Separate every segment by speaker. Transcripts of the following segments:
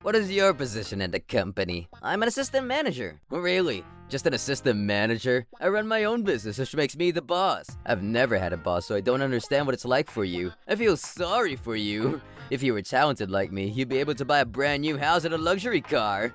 Speaker 1: What is your position in the company? I'm an assistant manager. Really? Just an assistant manager? I run my own business, which makes me the boss. I've never had a boss, so I don't understand what it's like for you. I feel sorry for you. If you were talented like me, you'd be able to buy a brand new house and a luxury car.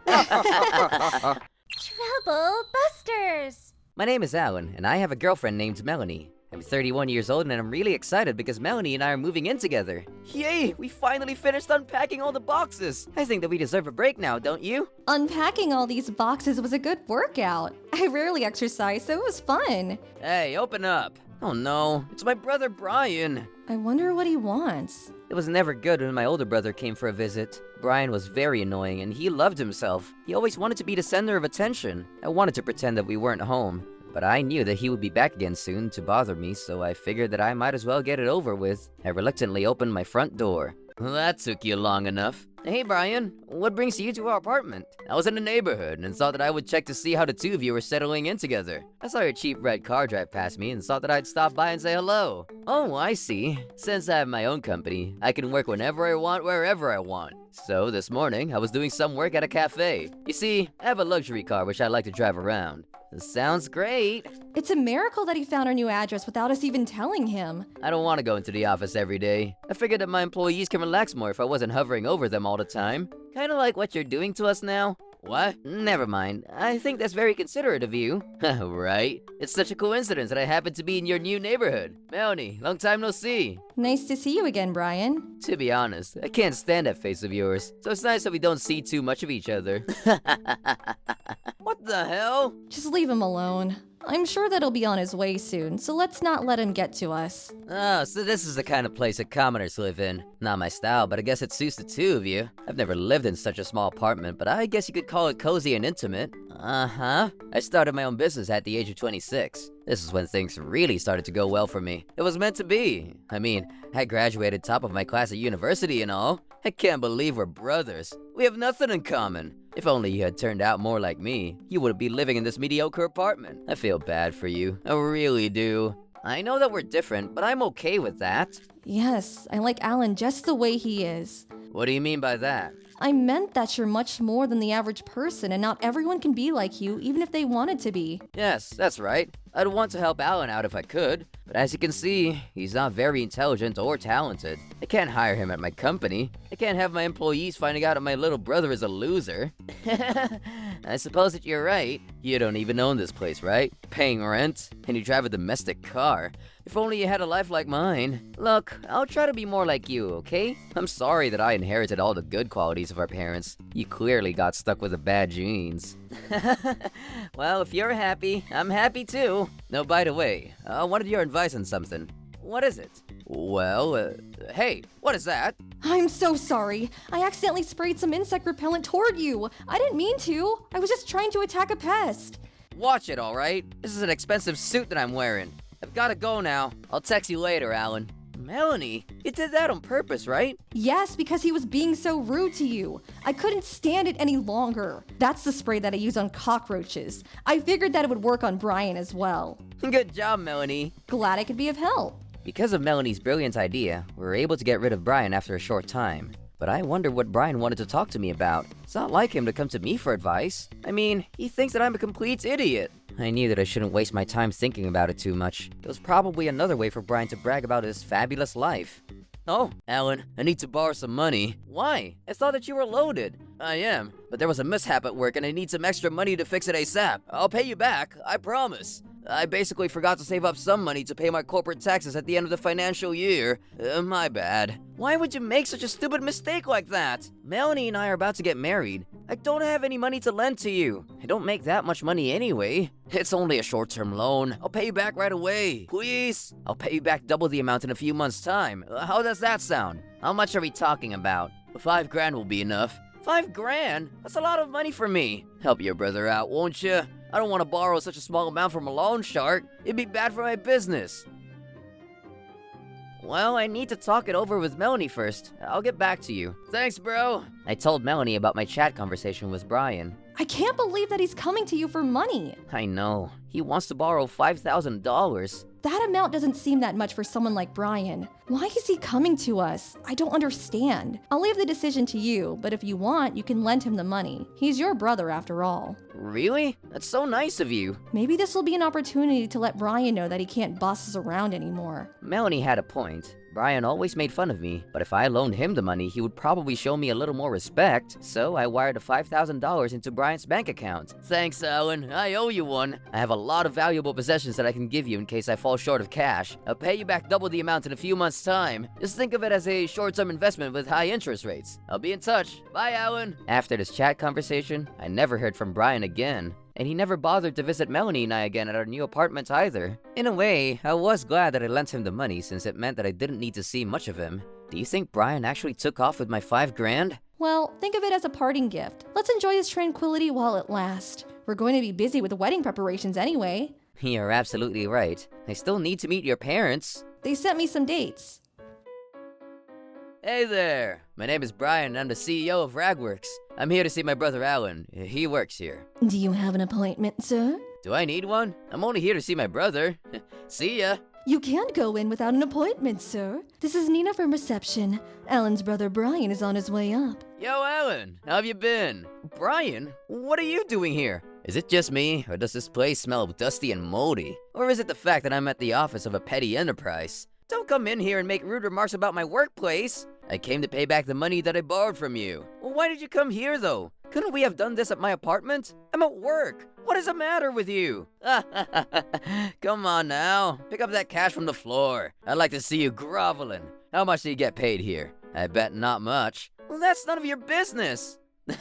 Speaker 2: Trouble Busters!
Speaker 1: My name is Alan, and I have a girlfriend named Melanie. I'm 31 years old, and I'm really excited because Melanie and I are moving in together. Yay! We finally finished unpacking all the boxes! I think that we deserve a break now, don't you?
Speaker 3: Unpacking all these boxes was a good workout. I rarely exercise, so it was fun.
Speaker 1: Hey, open up! Oh no, it's my brother Brian!
Speaker 3: I wonder what he wants.
Speaker 1: It was never good when my older brother came for a visit. Brian was very annoying, and he loved himself. He always wanted to be the center of attention. I wanted to pretend that we weren't home. But I knew that he would be back again soon to bother me, so I figured that I might as well get it over with. I reluctantly opened my front door. Well, that took you long enough. Hey Brian, what brings you to our apartment? I was in the neighborhood and thought that I would check to see how the two of you were settling in together. I saw your cheap red car drive past me and thought that I'd stop by and say hello. Oh, I see. Since I have my own company, I can work whenever I want, wherever I want. So this morning, I was doing some work at a cafe. You see, I have a luxury car which I like to drive around. Sounds great.
Speaker 3: It's a miracle that he found our new address without us even telling him.
Speaker 1: I don't want to go into the office every day. I figured that my employees can relax more if I wasn't hovering over them all the time. Kinda like what you're doing to us now. What? Never mind. I think that's very considerate of you. Right? It's such a coincidence that I happen to be in your new neighborhood. Melanie, long time no see.
Speaker 3: Nice to see you again, Brian.
Speaker 1: To be honest, I can't stand that face of yours. So it's nice that we don't see too much of each other. What the hell?
Speaker 3: Just leave him alone. I'm sure that he'll be on his way soon, so let's not let him get to us.
Speaker 1: Oh, so this is the kind of place that commoners live in. Not my style, but I guess it suits the two of you. I've never lived in such a small apartment, but I guess you could call it cozy and intimate. Uh-huh. I started my own business at the age of 26. This is when things really started to go well for me. It was meant to be. I mean, I graduated top of my class at university and all. I can't believe we're brothers. We have nothing in common. If only you had turned out more like me, you wouldn't be living in this mediocre apartment. I feel bad for you. I really do. I know that we're different, but I'm okay with that.
Speaker 3: Yes, I like Alan just the way he is.
Speaker 1: What do you mean by that?
Speaker 3: I meant that you're much more than the average person, and not everyone can be like you, even if they wanted to be.
Speaker 1: Yes, that's right. I'd want to help Alan out if I could, but as you can see, he's not very intelligent or talented. I can't hire him at my company. I can't have my employees finding out that my little brother is a loser. I suppose that you're right. You don't even own this place, right? Paying rent, and you drive a domestic car. If only you had a life like mine. Look, I'll try to be more like you, okay? I'm sorry that I inherited all the good qualities of our parents. You clearly got stuck with the bad genes. Well, if you're happy, I'm happy too. No, by the way, I wanted your advice on something. What is it? Well, hey, what is that?
Speaker 3: I'm so sorry. I accidentally sprayed some insect repellent toward you. I didn't mean to. I was just trying to attack a pest.
Speaker 1: Watch it, alright? This is an expensive suit that I'm wearing. I've gotta go now. I'll text you later, Alan. Melanie, you did that on purpose, right?
Speaker 3: Yes, because he was being so rude to you. I couldn't stand it any longer. That's the spray that I use on cockroaches. I figured that it would work on Brian as well.
Speaker 1: Good job, Melanie.
Speaker 3: Glad I could be of help.
Speaker 1: Because of Melanie's brilliant idea, we were able to get rid of Brian after a short time. But I wondered what Brian wanted to talk to me about. It's not like him to come to me for advice. I mean, he thinks that I'm a complete idiot. I knew that I shouldn't waste my time thinking about it too much. It was probably another way for Brian to brag about his fabulous life. Oh, Alan, I need to borrow some money. Why? I thought that you were loaded. I am, but there was a mishap at work and I need some extra money to fix it ASAP. I'll pay you back, I promise. I basically forgot to save up some money to pay my corporate taxes at the end of the financial year. My bad. Why would you make such a stupid mistake like that? Melanie and I are about to get married. I don't have any money to lend to you. I don't make that much money anyway. It's only a short-term loan. I'll pay you back right away. Please? I'll pay you back double the amount in a few months' time. How does that sound? How much are we talking about? $5 grand will be enough. $5 grand? That's a lot of money for me. Help your brother out, won't you? I don't want to borrow such a small amount from a loan shark. It'd be bad for my business. Well, I need to talk it over with Melanie first. I'll get back to you. Thanks, bro. I told Melanie about my chat conversation with Brian.
Speaker 3: I can't believe that he's coming to you for money.
Speaker 1: I know. He wants to borrow $5,000.
Speaker 3: That amount doesn't seem that much for someone like Brian. Why is he coming to us? I don't understand. I'll leave the decision to you, but if you want, you can lend him the money. He's your brother after all.
Speaker 1: Really? That's so nice of you.
Speaker 3: Maybe this will be an opportunity to let Brian know that he can't boss us around anymore.
Speaker 1: Melanie had a point. Brian always made fun of me, but if I loaned him the money, he would probably show me a little more respect, so I wired a $5,000 into Brian's bank account. Thanks, Alan. I owe you one. I have a lot of valuable possessions that I can give you in case I fall short of cash. I'll pay you back double the amount in a few months' time. Just think of it as a short-term investment with high interest rates. I'll be in touch. Bye, Alan. After this chat conversation, I never heard from Brian again. And he never bothered to visit Melanie and I again at our new apartment either. In a way, I was glad that I lent him the money since it meant that I didn't need to see much of him. Do you think Brian actually took off with my $5,000?
Speaker 3: Well, think of it as a parting gift. Let's enjoy this tranquility while it lasts. We're going to be busy with the wedding preparations anyway.
Speaker 1: You're absolutely right. I still need to meet your parents.
Speaker 3: They sent me some dates.
Speaker 1: Hey there! My name is Brian and I'm the CEO of Ragworks. I'm here to see my brother Alan. He works here.
Speaker 3: Do you have an appointment, sir?
Speaker 1: Do I need one? I'm only here to see my brother. See ya!
Speaker 3: You can't go in without an appointment, sir. This is Nina from reception. Alan's brother Brian is on his way up.
Speaker 1: Yo, Alan! How have you been? Brian? What are you doing here? Is it just me, or does this place smell dusty and moldy? Or is it the fact that I'm at the office of a petty enterprise? Don't come in here and make rude remarks about my workplace. I came to pay back the money that I borrowed from you. Well, why did you come here, though? Couldn't we have done this at my apartment? I'm at work. What is the matter with you? Come on now. Pick up that cash from the floor. I'd like to see you groveling. How much do you get paid here? I bet not much. Well, that's none of your business.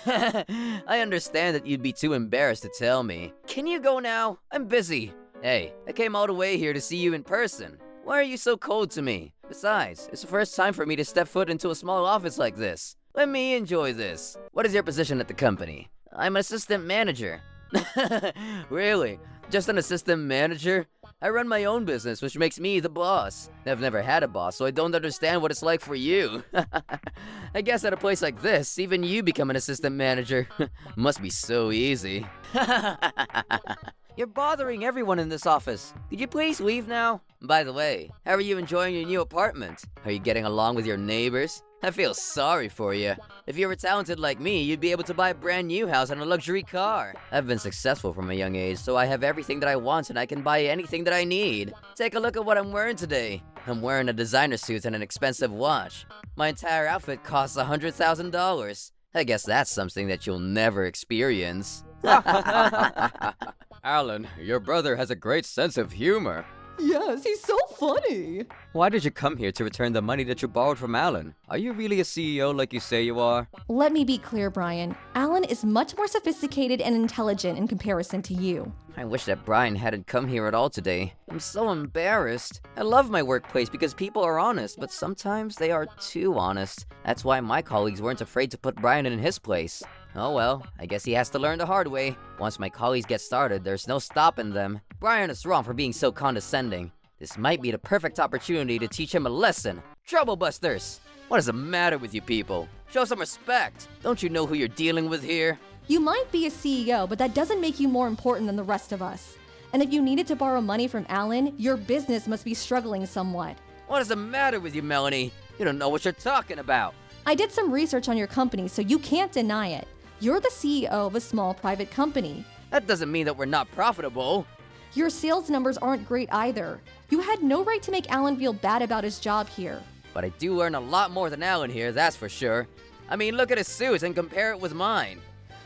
Speaker 1: I understand that you'd be too embarrassed to tell me. Can you go now? I'm busy. Hey, I came all the way here to see you in person. Why are you so cold to me? Besides, it's the first time for me to step foot into a small office like this. Let me enjoy this. What is your position at the company? I'm an assistant manager. Really? Just an assistant manager? I run my own business, which makes me the boss. I've never had a boss, so I don't understand what it's like for you. I guess at a place like this, even you become an assistant manager. Must be so easy. You're bothering everyone in this office. Could you please leave now? By the way, how are you enjoying your new apartment? Are you getting along with your neighbors? I feel sorry for you. If you were talented like me, you'd be able to buy a brand new house and a luxury car. I've been successful from a young age, so I have everything that I want and I can buy anything that I need. Take a look at what I'm wearing today. I'm wearing a designer suit and an expensive watch. My entire outfit costs $100,000. I guess that's something that you'll never experience. Alan, your brother has a great sense of humor.
Speaker 3: Yes, he's so funny.
Speaker 1: Why did you come here to return the money that you borrowed from Alan? Are you really a CEO like you say you are?
Speaker 3: Let me be clear, Brian. Alan is much more sophisticated and intelligent in comparison to you.
Speaker 1: I wish that Brian hadn't come here at all today. I'm so embarrassed. I love my workplace because people are honest, but sometimes they are too honest. That's why my colleagues weren't afraid to put Brian in his place. Oh well, I guess he has to learn the hard way. Once my colleagues get started, there's no stopping them. Brian is wrong for being so condescending. This might be the perfect opportunity to teach him a lesson. Troublebusters! What is the matter with you people? Show some respect! Don't you know who you're dealing with here?
Speaker 3: You might be a CEO, but that doesn't make you more important than the rest of us. And if you needed to borrow money from Alan, your business must be struggling somewhat.
Speaker 1: What is the matter with you, Melanie? You don't know what you're talking about.
Speaker 3: I did some research on your company, so you can't deny it. You're the CEO of a small private company.
Speaker 1: That doesn't mean that we're not profitable.
Speaker 3: Your sales numbers aren't great either. You had no right to make Alan feel bad about his job here.
Speaker 1: But I do earn a lot more than Alan here, that's for sure. I mean, look at his suits and compare it with mine.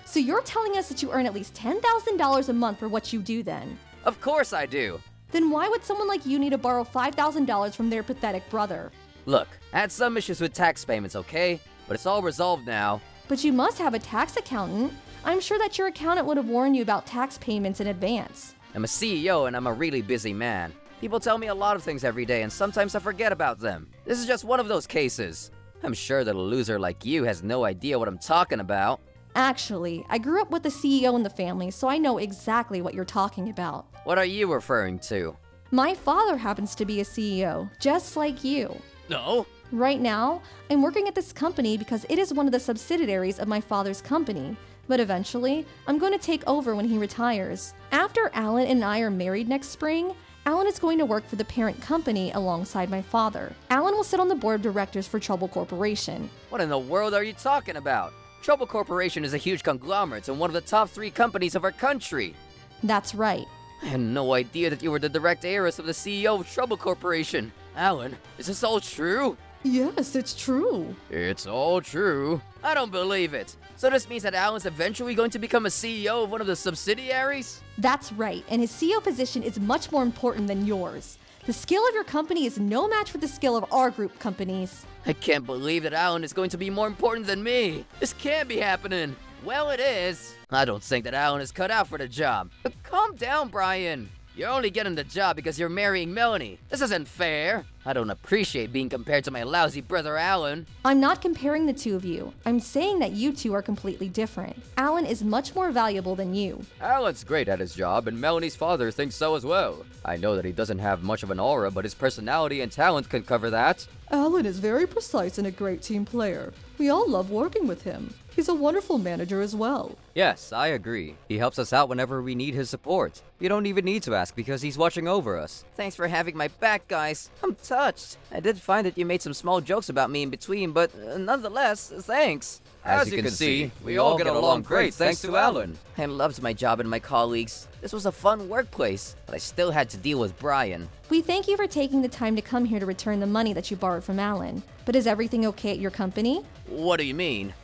Speaker 3: So you're telling us that you earn at least $10,000 a month for what you do then?
Speaker 1: Of course I do.
Speaker 3: Then why would someone like you need to borrow $5,000 from their pathetic brother?
Speaker 1: Look, I had some issues with tax payments, okay? But it's all resolved now.
Speaker 3: But you must have a tax accountant. I'm sure that your accountant would have warned you about tax payments in advance.
Speaker 1: I'm a CEO and I'm a really busy man. People tell me a lot of things every day and sometimes I forget about them. This is just one of those cases. I'm sure that a loser like you has no idea what I'm talking about.
Speaker 3: Actually, I grew up with a CEO in the family, so I know exactly what you're talking about.
Speaker 1: What are you referring to?
Speaker 3: My father happens to be a CEO, just like you.
Speaker 1: No?
Speaker 3: Right now, I'm working at this company because it is one of the subsidiaries of my father's company. But eventually, I'm going to take over when he retires. After Alan and I are married next spring, Alan is going to work for the parent company alongside my father. Alan will sit on the board of directors for Trouble Corporation.
Speaker 1: What in the world are you talking about? Trouble Corporation is a huge conglomerate and one of the top 3 companies of our country.
Speaker 3: That's right.
Speaker 1: I had no idea that you were the direct heiress of the CEO of Trouble Corporation. Alan, is this all true?
Speaker 3: Yes, it's true.
Speaker 1: It's all true. I don't believe it. So this means that Alan's eventually going to become a CEO of one of the subsidiaries?
Speaker 3: That's right, and his CEO position is much more important than yours. The skill of your company is no match for the skill of our group companies.
Speaker 1: I can't believe that Alan is going to be more important than me. This can't be happening. Well, it is. I don't think that Alan is cut out for the job. But calm down, Brian. You're only getting the job because you're marrying Melanie. This isn't fair. I don't appreciate being compared to my lousy brother Alan.
Speaker 3: I'm not comparing the two of you. I'm saying that you two are completely different. Alan is much more valuable than you.
Speaker 1: Alan's great at his job, and Melanie's father thinks so as well. I know that he doesn't have much of an aura, but his personality and talent can cover that.
Speaker 3: Alan is very precise and a great team player. We all love working with him. He's a wonderful manager as well.
Speaker 1: Yes, I agree. He helps us out whenever we need his support. You don't even need to ask because he's watching over us. Thanks for having my back, guys. I'm touched. I did find that you made some small jokes about me in between, but nonetheless, thanks. As you can see, we all get along great thanks to Alan. I loved my job and my colleagues. This was a fun workplace, but I still had to deal with Brian.
Speaker 3: We thank you for taking the time to come here to return the money that you borrowed from Alan. But is everything okay at your company?
Speaker 1: What do you mean?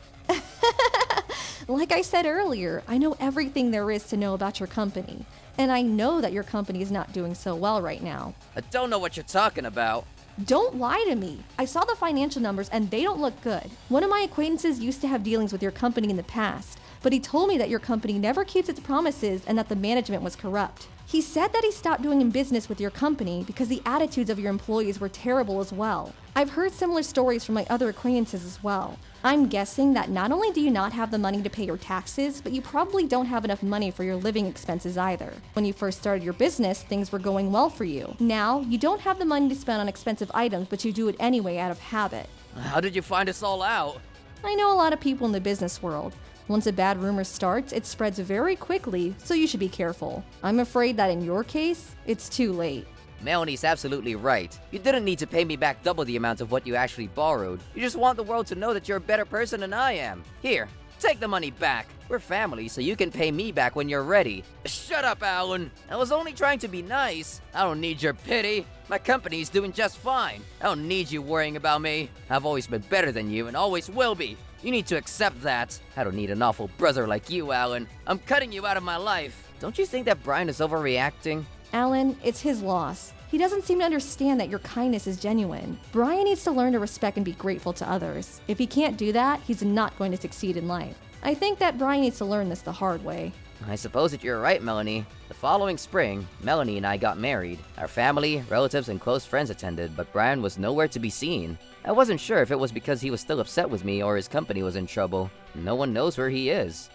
Speaker 3: Like I said earlier, I know everything there is to know about your company. And I know that your company is not doing so well right now.
Speaker 1: I don't know what you're talking about.
Speaker 3: Don't lie to me. I saw the financial numbers and they don't look good. One of my acquaintances used to have dealings with your company in the past, but he told me that your company never keeps its promises and that the management was corrupt. He said that he stopped doing business with your company because the attitudes of your employees were terrible as well. I've heard similar stories from my other acquaintances as well. I'm guessing that not only do you not have the money to pay your taxes, but you probably don't have enough money for your living expenses either. When you first started your business, things were going well for you. Now, you don't have the money to spend on expensive items, but you do it anyway out of habit.
Speaker 1: How did you find this all out?
Speaker 3: I know a lot of people in the business world. Once a bad rumor starts, it spreads very quickly, so you should be careful. I'm afraid that in your case, it's too late.
Speaker 1: Melanie's absolutely right. You didn't need to pay me back double the amount of what you actually borrowed. You just want the world to know that you're a better person than I am. Here, take the money back. We're family, so you can pay me back when you're ready. Shut up, Alan. I was only trying to be nice. I don't need your pity. My company's doing just fine. I don't need you worrying about me. I've always been better than you and always will be. You need to accept that. I don't need an awful brother like you, Alan. I'm cutting you out of my life. Don't you think that Brian is overreacting?
Speaker 3: Alan, it's his loss. He doesn't seem to understand that your kindness is genuine. Brian needs to learn to respect and be grateful to others. If he can't do that, he's not going to succeed in life. I think that Brian needs to learn this the hard way.
Speaker 1: I suppose that you're right, Melanie. The following spring, Melanie and I got married. Our family, relatives, and close friends attended, but Brian was nowhere to be seen. I wasn't sure if it was because he was still upset with me or his company was in trouble. No one knows where he is.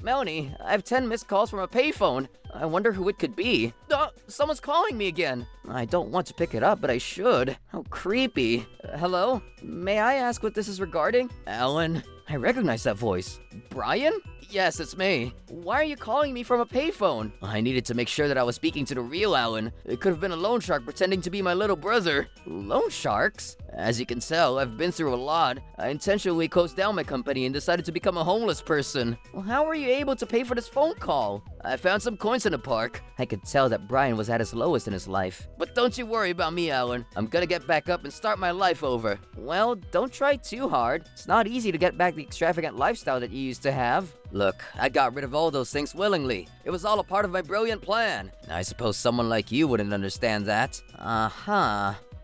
Speaker 1: Melanie, I have 10 missed calls from a payphone. I wonder who it could be. Someone's calling me again. I don't want to pick it up, but I should. How creepy. Hello? May I ask what this is regarding? Alan? I recognize that voice. Brian? Yes, it's me. Why are you calling me from a payphone? I needed to make sure that I was speaking to the real Alan. It could have been a loan shark pretending to be my little brother. Loan sharks? As you can tell, I've been through a lot. I intentionally closed down my company and decided to become a homeless person. Well, how were you able to pay for this phone call? I found some coins in the park. I could tell that Brian was at his lowest in his life. But don't you worry about me, Alan. I'm gonna get back up and start my life over. Well, don't try too hard. It's not easy to get back the extravagant lifestyle that you used to have. Look, I got rid of all those things willingly. It was all a part of my brilliant plan. I suppose someone like you wouldn't understand that.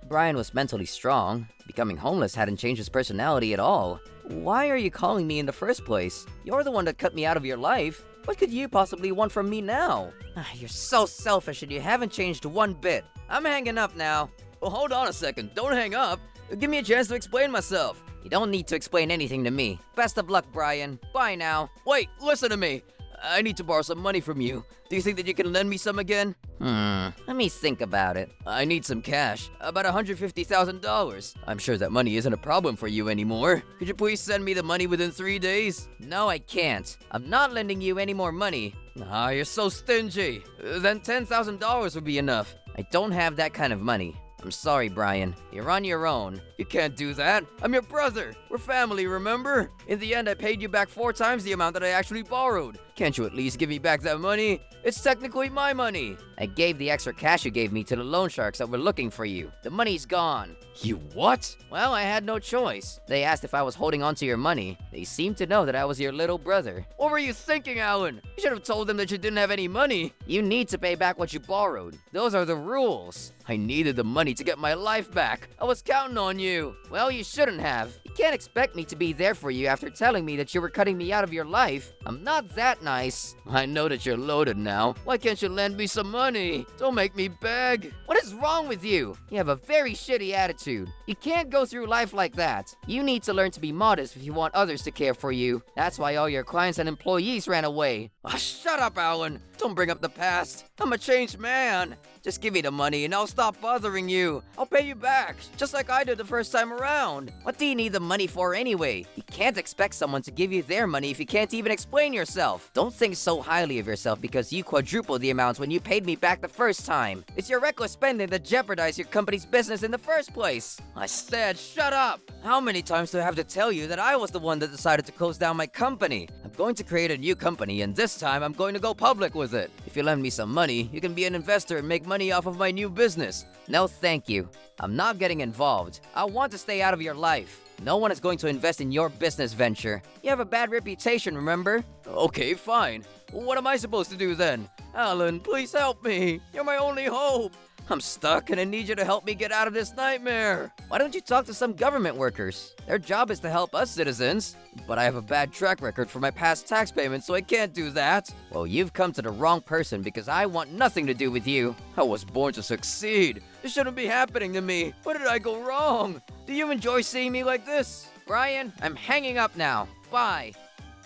Speaker 1: Brian was mentally strong. Becoming homeless hadn't changed his personality at all. Why are you calling me in the first place? You're the one that cut me out of your life. What could you possibly want from me now? You're so selfish and you haven't changed one bit. I'm hanging up now. Well, hold on a second. Don't hang up. Give me a chance to explain myself. You don't need to explain anything to me. Best of luck, Brian. Bye now. Wait, listen to me. I need to borrow some money from you. Do you think that you can lend me some again? Let me think about it. I need some cash, about $150,000. I'm sure that money isn't a problem for you anymore. Could you please send me the money within 3 days? No, I can't. I'm not lending you any more money. Ah, you're so stingy. Then $10,000 would be enough. I don't have that kind of money. I'm sorry, Brian. You're on your own. You can't do that. I'm your brother. We're family, remember? In the end, I paid you back 4 times the amount that I actually borrowed. Can't you at least give me back that money? It's technically my money. I gave the extra cash you gave me to the loan sharks that were looking for you. The money's gone. You what? Well, I had no choice. They asked if I was holding on to your money. They seemed to know that I was your little brother. What were you thinking, Alan? You should have told them that you didn't have any money. You need to pay back what you borrowed. Those are the rules. I needed the money to get my life back. I was counting on you. Well, you shouldn't have. You can't expect me to be there for you after telling me that you were cutting me out of your life. I'm not that nice. I know that you're loaded now. Why can't you lend me some money? Don't make me beg. What is wrong with you? You have a very shitty attitude. You can't go through life like that. You need to learn to be modest if you want others to care for you. That's why all your clients and employees ran away. Oh, shut up, Alan. Don't bring up the past. I'm a changed man. Just give me the money and I'll stop bothering you. I'll pay you back, just like I did the first time around. What do you need the money for anyway? You can't expect someone to give you their money if you can't even explain yourself. Don't think so highly of yourself because you quadrupled the amounts when you paid me back the first time. It's your reckless spending that jeopardized your company's business in the first place. I said shut up. How many times do I have to tell you that I was the one that decided to close down my company? I'm going to create a new company and this time I'm going to go public with it. If you lend me some money, you can be an investor and make money off of my new business. No, thank you. I'm not getting involved. I want to stay out of your life. No one is going to invest in your business venture. You have a bad reputation, remember? Okay, fine. What am I supposed to do then? Alan, please help me. You're my only hope. I'm stuck and I need you to help me get out of this nightmare. Why don't you talk to some government workers? Their job is to help us citizens. But I have a bad track record for my past tax payments, so I can't do that. Well, you've come to the wrong person because I want nothing to do with you. I was born to succeed. This shouldn't be happening to me. Where did I go wrong? Do you enjoy seeing me like this? Brian, I'm hanging up now. Bye.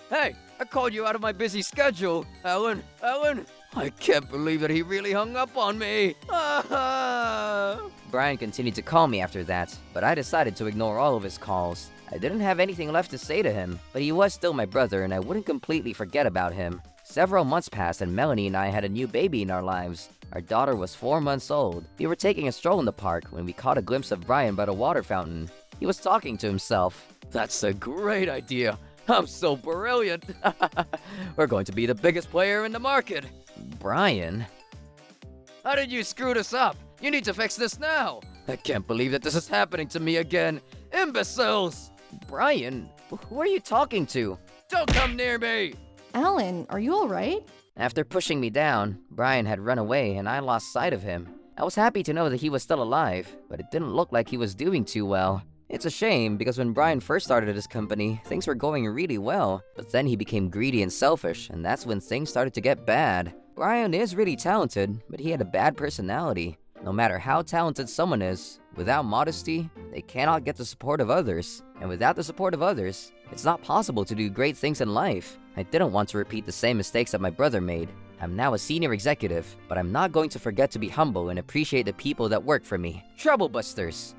Speaker 1: Hey, I called you out of my busy schedule. Alan, I can't believe that he really hung up on me. Brian continued to call me after that, but I decided to ignore all of his calls. I didn't have anything left to say to him, but he was still my brother and I wouldn't completely forget about him. Several months passed and Melanie and I had a new baby in our lives. Our daughter was 4 months old. We were taking a stroll in the park when we caught a glimpse of Brian by the water fountain. He was talking to himself. That's a great idea. I'm so brilliant. We're going to be the biggest player in the market. Brian? How did you screw this up? You need to fix this now. I can't believe that this is happening to me again. Imbeciles! Brian, who are you talking to? Don't come near me!
Speaker 3: Alan, are you alright?
Speaker 1: After pushing me down, Brian had run away and I lost sight of him. I was happy to know that he was still alive, but it didn't look like he was doing too well. It's a shame because when Brian first started his company, things were going really well, but then he became greedy and selfish, and that's when things started to get bad. Brian is really talented, but he had a bad personality. No matter how talented someone is, without modesty, they cannot get the support of others. And without the support of others, it's not possible to do great things in life. I didn't want to repeat the same mistakes that my brother made. I'm now a senior executive, but I'm not going to forget to be humble and appreciate the people that work for me. Trouble busters!